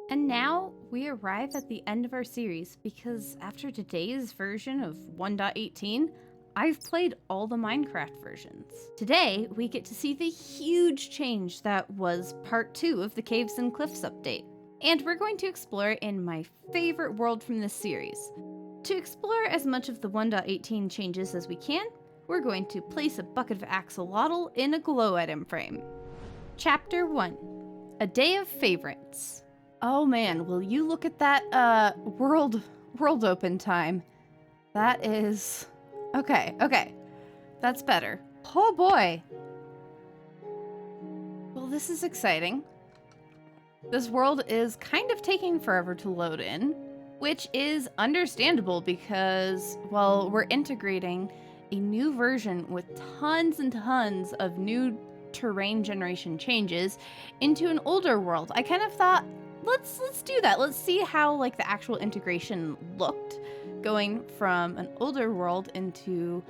And now we arrive at the end of our series because after today's version of 1.18, I've played all the Minecraft versions. Today, we get to see the huge change that was part 2 of the Caves and Cliffs update. And we're going to explore it in my favorite world from this series. To explore as much of the 1.18 changes as we can, we're going to place a bucket of axolotl in a glow item frame. Chapter 1, A Day of Favorites. Oh man, will you look at that world open time. That is... Okay. That's better. Oh boy. Well, this is exciting. This world is kind of taking forever to load in, which is understandable because, well, we're integrating a new version with tons and tons of new terrain generation changes into an older world. I kind of thought, let's do that. Let's see how like the actual integration looked going from an older world into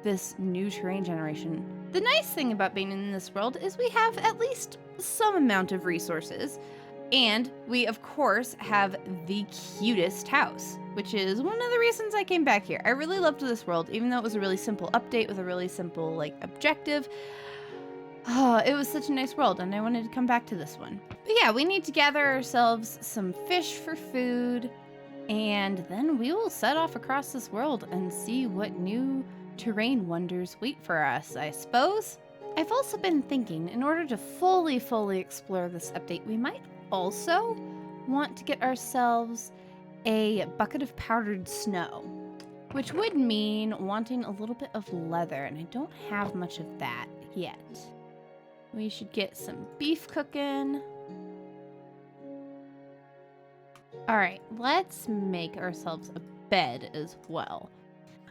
this new terrain generation. The nice thing about being in this world is we have at least some amount of resources. And we, of course, have the cutest house, which is one of the reasons I came back here. I really loved this world, even though it was a really simple update with a really simple, like, objective. Oh, it was such a nice world, and I wanted to come back to this one. But yeah, we need to gather ourselves some fish for food, and then we will set off across this world and see what new terrain wonders wait for us, I suppose. I've also been thinking, in order to fully explore this update, we might also want to get ourselves a bucket of powdered snow, which would mean wanting a little bit of leather, and I don't have much of that yet. We should get some beef cooking. All right, let's make ourselves a bed as well.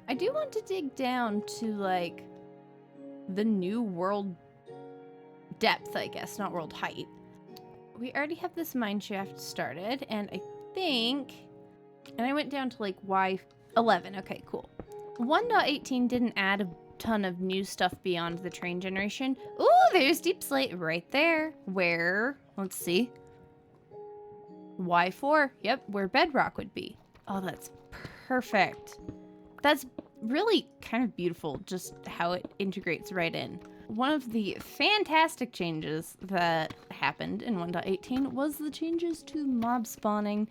I do want to dig down to like the new world depth, I guess, not world height. We already have this mine shaft started, and I think, and I went down to like Y11. Okay, cool. 1.18 didn't add a ton of new stuff beyond the train generation. Ooh, there's deep slate right there. Where, let's see. Y4, yep, where bedrock would be. Oh, that's perfect. That's really kind of beautiful, just how it integrates right in. One of the fantastic changes that happened in 1.18 was the changes to mob spawning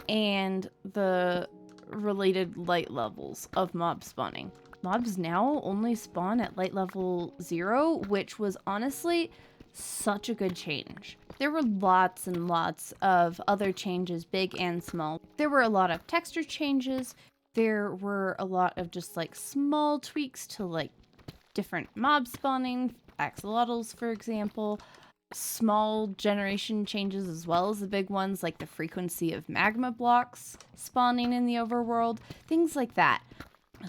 and the related light levels of mob spawning. Mobs now only spawn at light level 0, which was honestly such a good change. There were lots and lots of other changes, big and small. There were a lot of texture changes. There were a lot of just like small tweaks to like different mob spawning, axolotls, for example. Small generation changes as well as the big ones, like the frequency of magma blocks spawning in the overworld, things like that.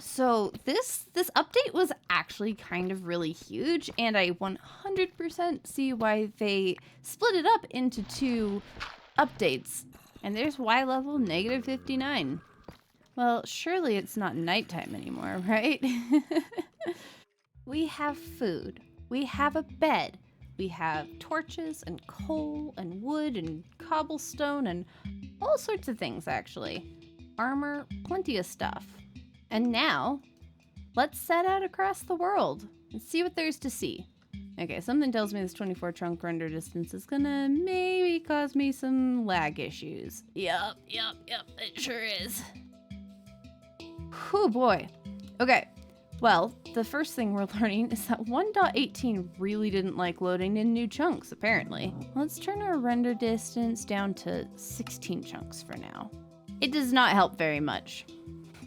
So this update was actually kind of really huge, and I 100% see why they split it up into 2 updates. And there's Y level -59. Well, surely it's not nighttime anymore, right? We have food. We have a bed. We have torches and coal and wood and cobblestone and all sorts of things, actually. Armor, plenty of stuff. And now, let's set out across the world and see what there's to see. Okay, something tells me this 24 trunk render distance is gonna maybe cause me some lag issues. Yep, it sure is. Oh boy. Okay, Well, the first thing we're learning is that 1.18 really didn't like loading in new chunks, apparently. Let's turn our render distance down to 16 chunks for now. It does not help very much.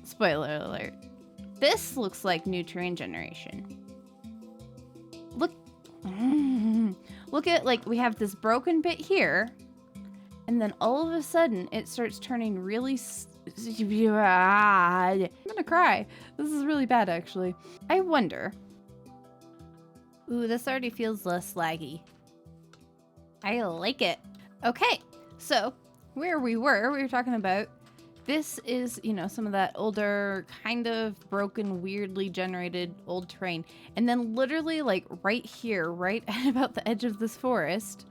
Spoiler alert. This looks like new terrain generation. Look, look at, like, we have this broken bit here, and then all of a sudden it starts turning really I'm gonna cry. This is really bad, actually. I wonder. Ooh, this already feels less laggy. I like it. Okay, so where we were talking about, this is, you know, some of that older, kind of broken, weirdly generated old terrain. And then literally, like, right here, right at about the edge of this forest,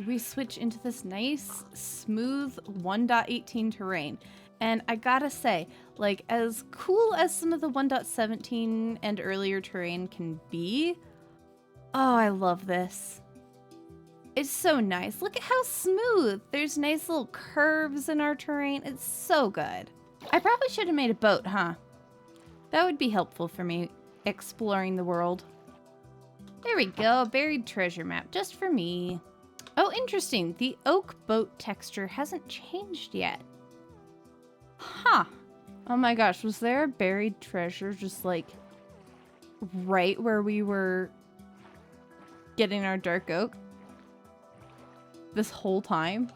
we switch into this nice, smooth 1.18 terrain. And I gotta say, like, as cool as some of the 1.17 and earlier terrain can be, oh, I love this. It's so nice. Look at how smooth. There's nice little curves in our terrain. It's so good. I probably should have made a boat, huh? That would be helpful for me exploring the world. There we go, a buried treasure map just for me. Oh, interesting. The oak boat texture hasn't changed yet. Huh. Oh my gosh, was there a buried treasure just like right where we were getting our dark oak this whole time?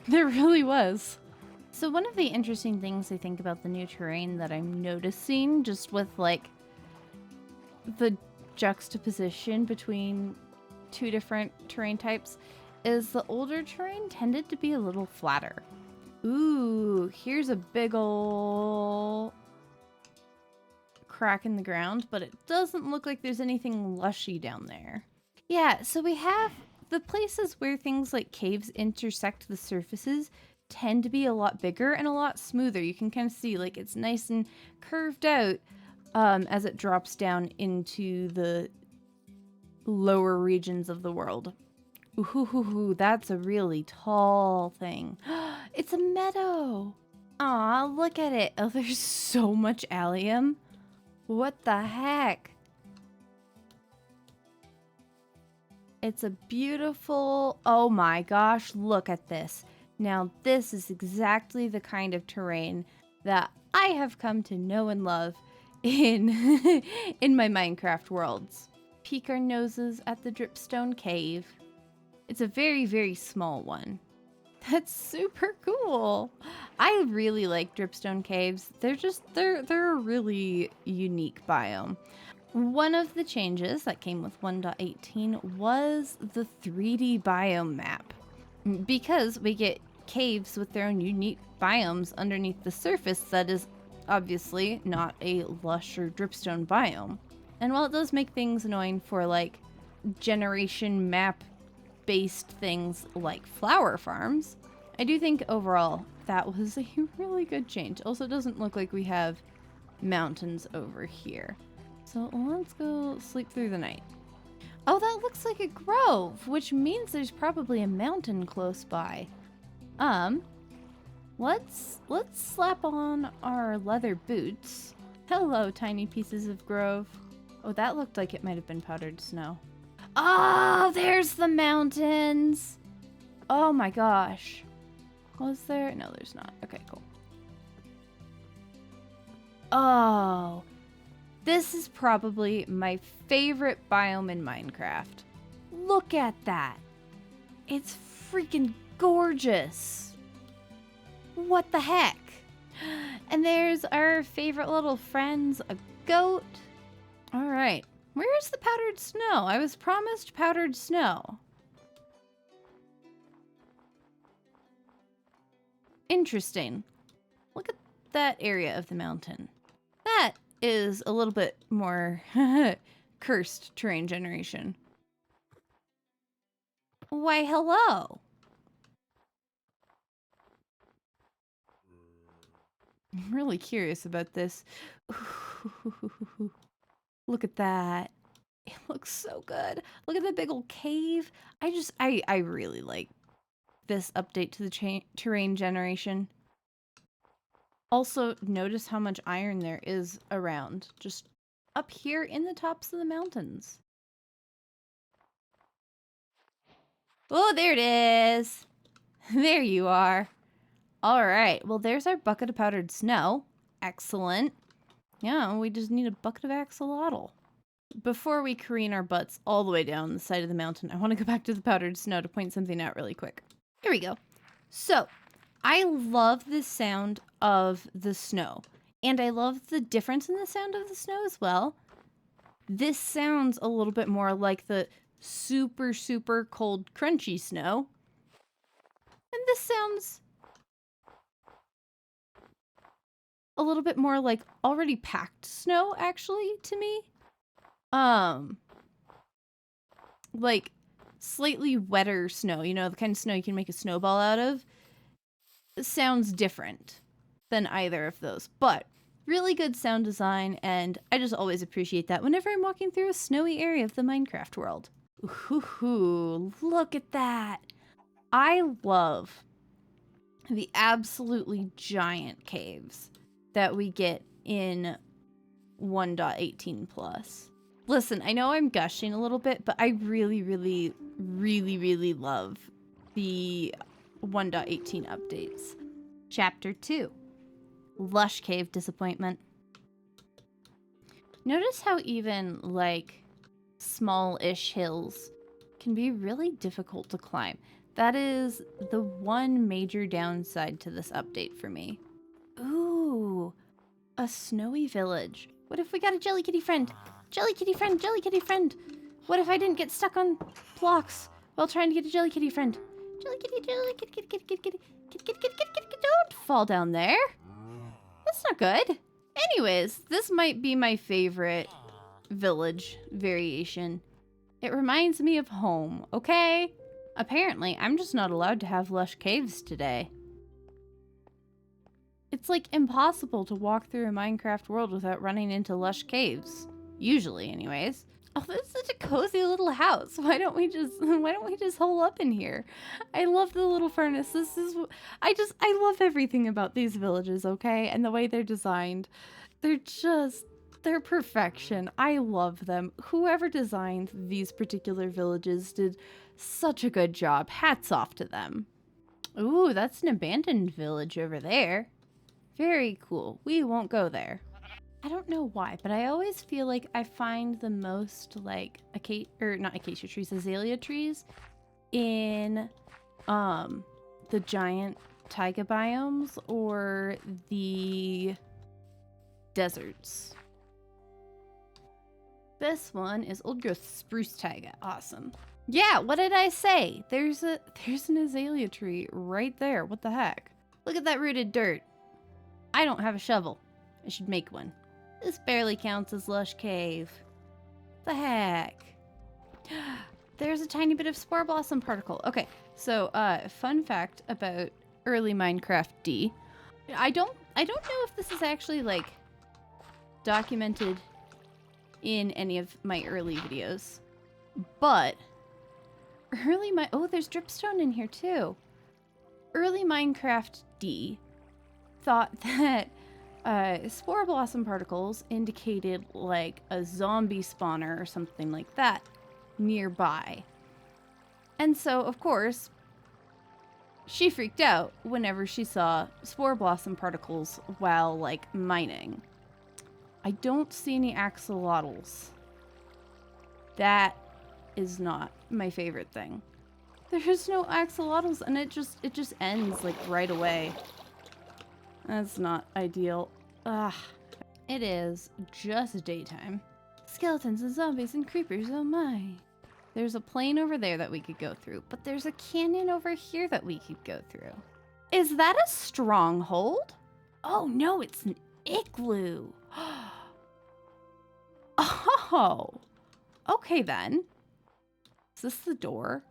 There really was. So one of the interesting things I think about the new terrain that I'm noticing, just with like the juxtaposition between two different terrain types, is the older terrain tended to be a little flatter. Ooh, here's a big ol' crack in the ground, but it doesn't look like there's anything lushy down there. Yeah, so we have the places where things like caves intersect the surfaces tend to be a lot bigger and a lot smoother. You can kind of see, like, it's nice and curved out as it drops down into the lower regions of the world. Ooh, that's a really tall thing. It's a meadow. Aw, look at it. Oh, there's so much allium. What the heck? It's a beautiful, oh my gosh, look at this. Now this is exactly the kind of terrain that I have come to know and love in in my Minecraft worlds. Peek our noses at the dripstone cave. It's a very, very small one. That's super cool. I really like dripstone caves. They're a really unique biome. One of the changes that came with 1.18 was the 3D biome map. Because we get caves with their own unique biomes underneath the surface that is obviously not a lush or dripstone biome. And while it does make things annoying for like generation map based things like flower farms, I do think overall that was a really good change. Also, it doesn't look like we have mountains over here. So let's go sleep through the night. Oh, that looks like a grove, which means there's probably a mountain close by. Let's slap on our leather boots. Hello, tiny pieces of grove. Oh, that looked like it might have been powdered snow. Oh, there's the mountains. Oh my gosh. Was there? No, there's not. Okay, cool. Oh, this is probably my favorite biome in Minecraft. Look at that. It's freaking gorgeous. What the heck? And there's our favorite little friends, a goat. All right. Where's the powdered snow? I was promised powdered snow. Interesting. Look at that area of the mountain. That is a little bit more cursed terrain generation. Why, hello. I'm really curious about this. Look at that. It looks so good. Look at the big old cave. I really like this update to the terrain generation. Also, notice how much iron there is around, just up here in the tops of the mountains. Oh, there it is. There you are. All right, well, there's our bucket of powdered snow. Excellent. Yeah, we just need a bucket of axolotl. Before we careen our butts all the way down the side of the mountain, I want to go back to the powdered snow to point something out really quick. Here we go. So, I love the sound of the snow, and I love the difference in the sound of the snow as well. This sounds a little bit more like the super, super cold, crunchy snow. And this sounds a little bit more like already packed snow, actually, to me. Like slightly wetter snow, you know, the kind of snow you can make a snowball out of. It sounds different than either of those, but really good sound design, and I just always appreciate that whenever I'm walking through a snowy area of the Minecraft world. Ooh, look at that. I love the absolutely giant caves that we get in 1.18 plus. Listen, I know I'm gushing a little bit, but I really, really, really, really love the 1.18 updates. Chapter 2. Lush Cave Disappointment. Notice how even, like, small-ish hills can be really difficult to climb. That is the one major downside to this update for me. Ooh, a snowy village. What if we got a jelly kitty friend? Jelly kitty friend, jelly kitty friend. What if I didn't get stuck on blocks while trying to get a jelly kitty friend? Jelly kitty, jelly kitty, kitty, kitty, kitty, kitty, kitty, kitty, kitty, kitty, kitty, don't fall down there. That's not good. Anyways, this might be my favorite village variation. It reminds me of home, okay? Apparently, I'm just not allowed to have lush caves today. It's like impossible to walk through a Minecraft world without running into lush caves. Usually, anyways. Oh, this is such a cozy little house. Why don't we just hole up in here? I love the little furnace. I love everything about these villages, okay? And the way they're designed. They're perfection. I love them. Whoever designed these particular villages did such a good job. Hats off to them. Ooh, that's an abandoned village over there. Very cool. We won't go there. I don't know why, but I always feel like I find the most, like, azalea trees in, the giant taiga biomes or the deserts. This one is old growth spruce taiga. Awesome. Yeah, what did I say? There's an azalea tree right there. What the heck? Look at that rooted dirt. I don't have a shovel. I should make one. This barely counts as lush cave. The heck? There's a tiny bit of spore blossom particle. Okay, so fun fact about early Minecraft D. I don't know if this is actually like documented in any of my early videos, but oh, there's dripstone in here too. Early Minecraft D thought that spore blossom particles indicated like a zombie spawner or something like that nearby. And so, of course, she freaked out whenever she saw spore blossom particles while, like, mining. I don't see any axolotls. That is not my favorite thing. There's no axolotls, and it just ends, like, right away. That's not ideal. Ugh. It is just daytime. Skeletons and zombies and creepers, oh my. There's a plane over there that we could go through, but there's a canyon over here that we could go through. Is that a stronghold? Oh no, it's an igloo. Oh, okay then. Is this the door?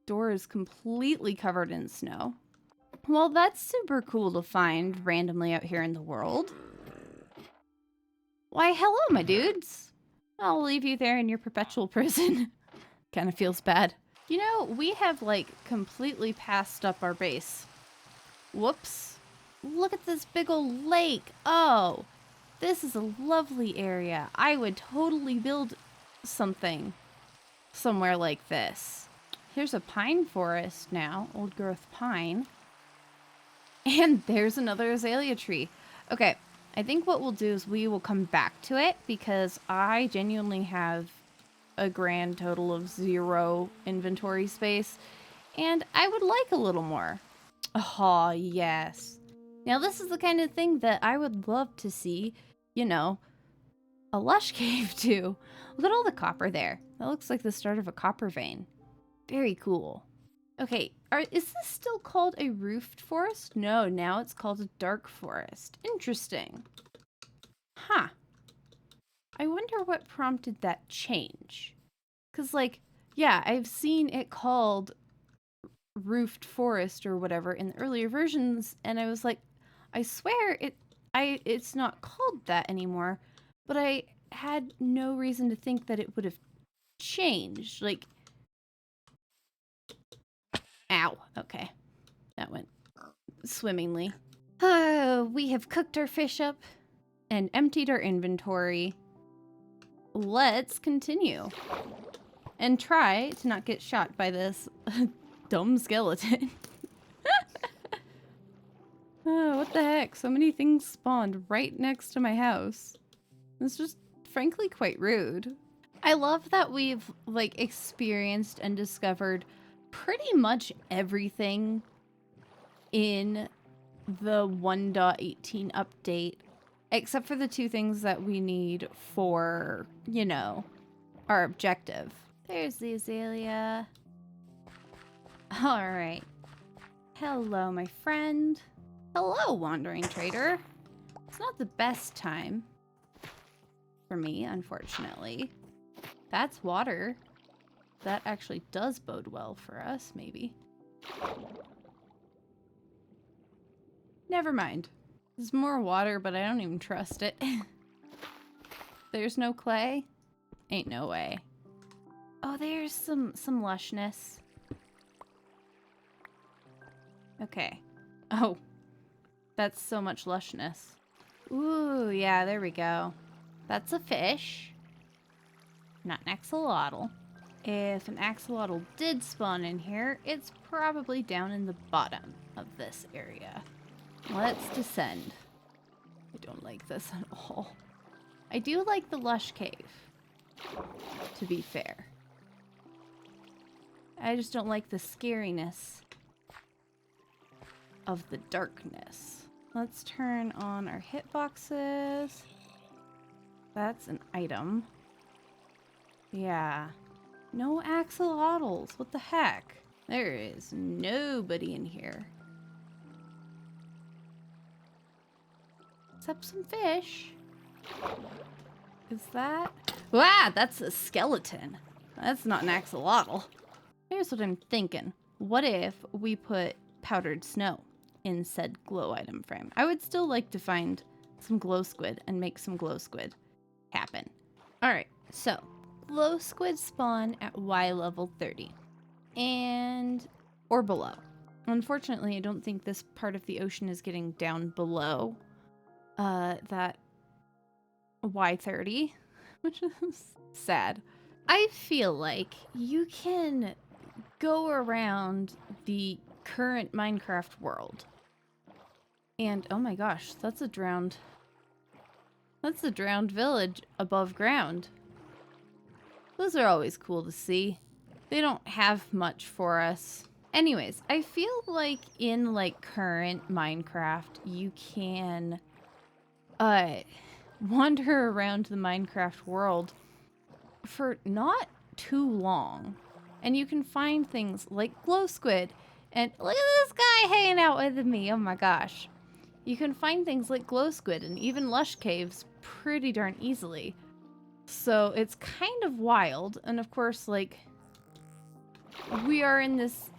Door is completely covered in snow. Well, that's super cool to find randomly out here in the world. Why, hello, my dudes. I'll leave you there in your perpetual prison. Kind of feels bad. You know, we have, like, completely passed up our base. Whoops. Look at this big old lake. Oh, this is a lovely area. I would totally build something somewhere like this. Here's a pine forest now, old growth pine. And there's another azalea tree. Okay, I think what we'll do is we will come back to it because I genuinely have a grand total of 0 inventory space and I would like a little more. Oh, yes. Now this is the kind of thing that I would love to see, you know, a lush cave too. Look at all the copper there. That looks like the start of a copper vein. Very cool. Okay, is this still called a roofed forest? No, now it's called a dark forest. Interesting. Huh. I wonder what prompted that change. Because, like, yeah, I've seen it called roofed forest or whatever in the earlier versions, and I was like, I swear it's not called that anymore, but I had no reason to think that it would have changed. Like, ow. Okay. That went swimmingly. We have cooked our fish up and emptied our inventory. Let's continue. And try to not get shot by this dumb skeleton. Oh, what the heck? So many things spawned right next to my house. It's just frankly quite rude. I love that we've like experienced and discovered pretty much everything in the 1.18 update, except for the 2 things that we need for, you know, our objective. There's the azalea. All right. Hello, my friend. Hello, wandering trader. It's not the best time for me, unfortunately. That's water. That actually does bode well for us, maybe. Never mind. There's more water, but I don't even trust it. There's no clay? Ain't no way. Oh, there's some lushness. Okay. Oh. That's so much lushness. Ooh, yeah, there we go. That's a fish. Not an axolotl. If an axolotl did spawn in here, it's probably down in the bottom of this area. Let's descend. I don't like this at all. I do like the lush cave, to be fair. I just don't like the scariness of the darkness. Let's turn on our hitboxes. That's an item. Yeah. No axolotls. What the heck? There is nobody in here. Except some fish. Is that? Wow, that's a skeleton. That's not an axolotl. Here's what I'm thinking. What if we put powdered snow in said glow item frame? I would still like to find some glow squid and make some glow squid happen. Alright, so glow squid spawn at Y level 30 and or below. Unfortunately, I don't think this part of the ocean is getting down below that Y30, which is sad. I feel like you can go around the current Minecraft world and oh my gosh, that's a drowned village above ground. Those are always cool to see. They don't have much for us. Anyways, I feel like in like current Minecraft, you can wander around the Minecraft world for not too long. And you can find things like glow squid. And look at this guy hanging out with me. Oh my gosh. You can find things like glow squid and even lush caves pretty darn easily. So it's kind of wild. And of course, like, we are in this...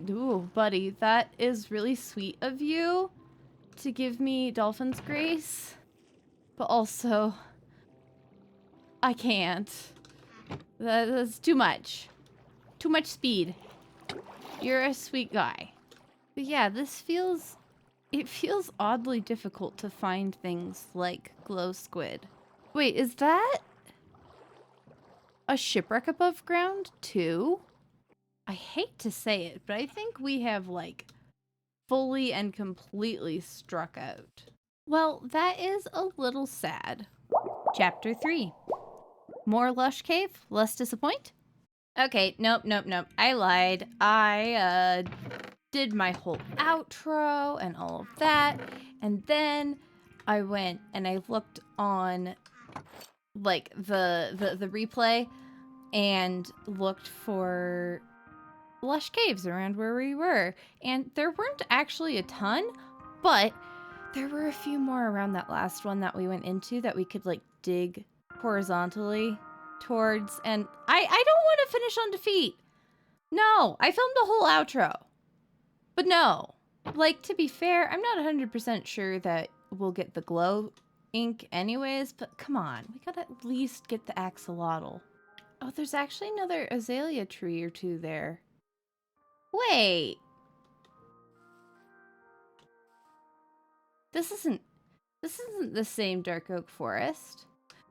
Ooh, buddy, that is really sweet of you to give me Dolphin's Grace. But also, I can't. That's too much. Too much speed. You're a sweet guy. But yeah, this feels It feels oddly difficult to find things like glow squid. Wait, is that a shipwreck above ground too? I hate to say it, but I think we have like fully and completely struck out. Well, that is a little sad. Chapter 3. More Lush Cave, less disappoint? Okay, nope. I lied. I did my whole outro and all of that, and then I went and I looked on like the replay and looked for lush caves around where we were, and there weren't actually a ton, but there were a few more around that last one that we went into that we could like dig horizontally towards, and I don't want to finish on defeat. No, I filmed a whole outro. But no, like, to be fair, I'm not 100% sure that we'll get the glow ink anyways, but come on, we gotta at least get the axolotl. Oh, there's actually another azalea tree or two there. Wait. This isn't the same dark oak forest.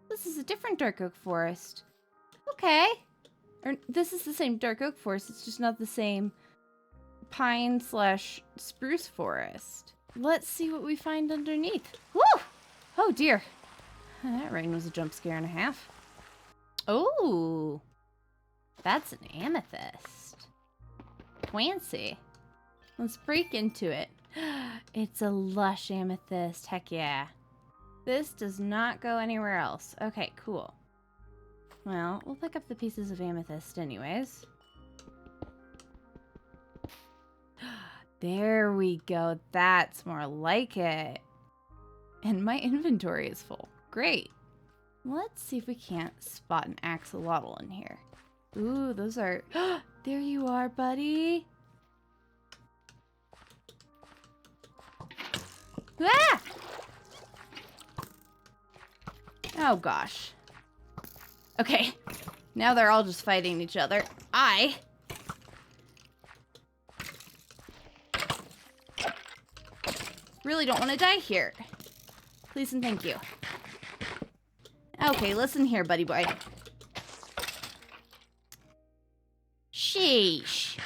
This is a different dark oak forest. Okay. Or this is the same dark oak forest, it's just not the same pine/spruce forest. Let's see what we find underneath. Woo! Oh dear. That rain was a jump scare and a half. Oh, that's an amethyst. Fancy. Let's break into it. It's a lush amethyst. Heck yeah. This does not go anywhere else. Okay, cool. Well, we'll pick up the pieces of amethyst anyways. There we go. That's more like it. And my inventory is full. Great. Let's see if we can't spot an axolotl in here. Ooh, those are... There you are, buddy. Ah! Oh, gosh. Okay. Now they're all just fighting each other. I really don't want to die here. Please and thank you. Okay, listen here, buddy boy. Sheesh.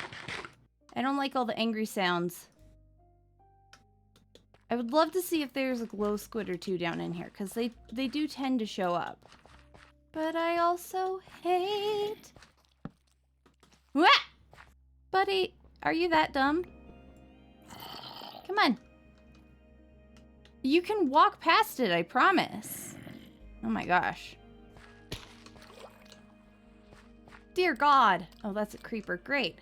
I don't like all the angry sounds. I would love to see if there's a glow squid or two down in here, because they do tend to show up. But I also hate... Wah! Buddy, are you that dumb? Come on. You can walk past it, I promise. Oh my gosh. Dear God. Oh, that's a creeper. Great.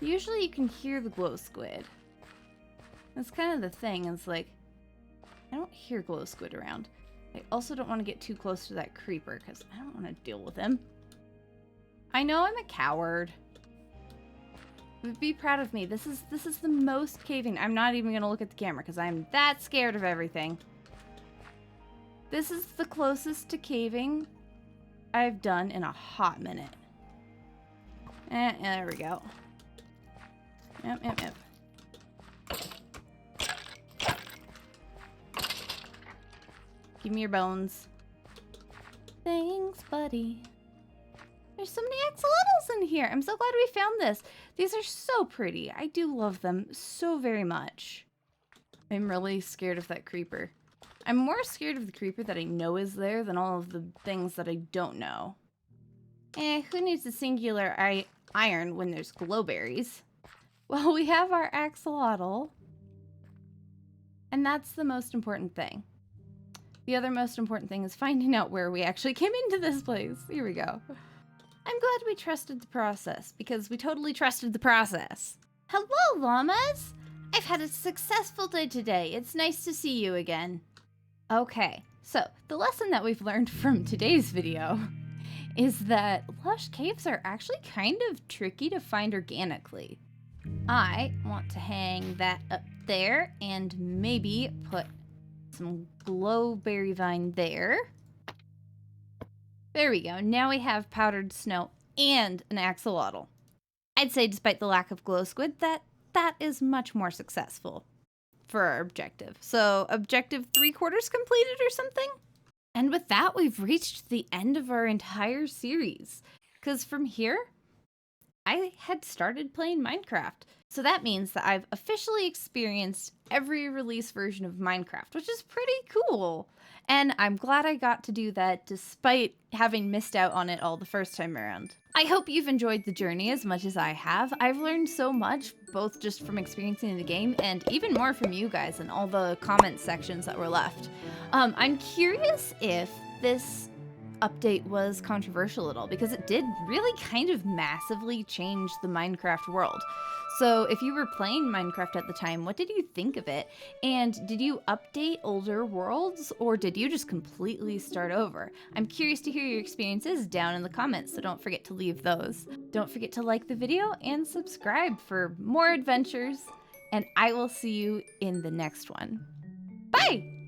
Usually you can hear the glow squid. That's kind of the thing. It's like, I don't hear glow squid around. I also don't want to get too close to that creeper because I don't want to deal with him. I know I'm a coward. But be proud of me. This is the most caving. I'm not even going to look at the camera because I'm that scared of everything. This is the closest to caving I've done in a hot minute. There we go. Yep. Give me your bones. Thanks, buddy. There's so many axolotls in here. I'm so glad we found this. These are so pretty. I do love them so very much. I'm really scared of that creeper. I'm more scared of the creeper that I know is there than all of the things that I don't know. Who needs a singular iron when there's glowberries? Well, we have our axolotl. And that's the most important thing. The other most important thing is finding out where we actually came into this place. Here we go. I'm glad we trusted the process, because we totally trusted the process. Hello, llamas! I've had a successful day today. It's nice to see you again. Okay, so the lesson that we've learned from today's video is that lush caves are actually kind of tricky to find organically. I want to hang that up there and maybe put some glowberry vine there. There we go. Now we have powdered snow and an axolotl. I'd say despite the lack of glow squid, that is much more successful. for our objective. So objective 3/4 completed or something? And with that, we've reached the end of our entire series. Because from here, I had started playing Minecraft. So that means that I've officially experienced every release version of Minecraft, which is pretty cool. And I'm glad I got to do that despite having missed out on it all the first time around. I hope you've enjoyed the journey as much as I have. I've learned so much, both just from experiencing the game and even more from you guys and all the comment sections that were left. I'm curious if this update was controversial at all, because it did really kind of massively change the Minecraft world. So if you were playing Minecraft at the time, what did you think of it? And did you update older worlds, or did you just completely start over? I'm curious to hear your experiences down in the comments, so don't forget to leave those. Don't forget to like the video and subscribe for more adventures, and I will see you in the next one. Bye!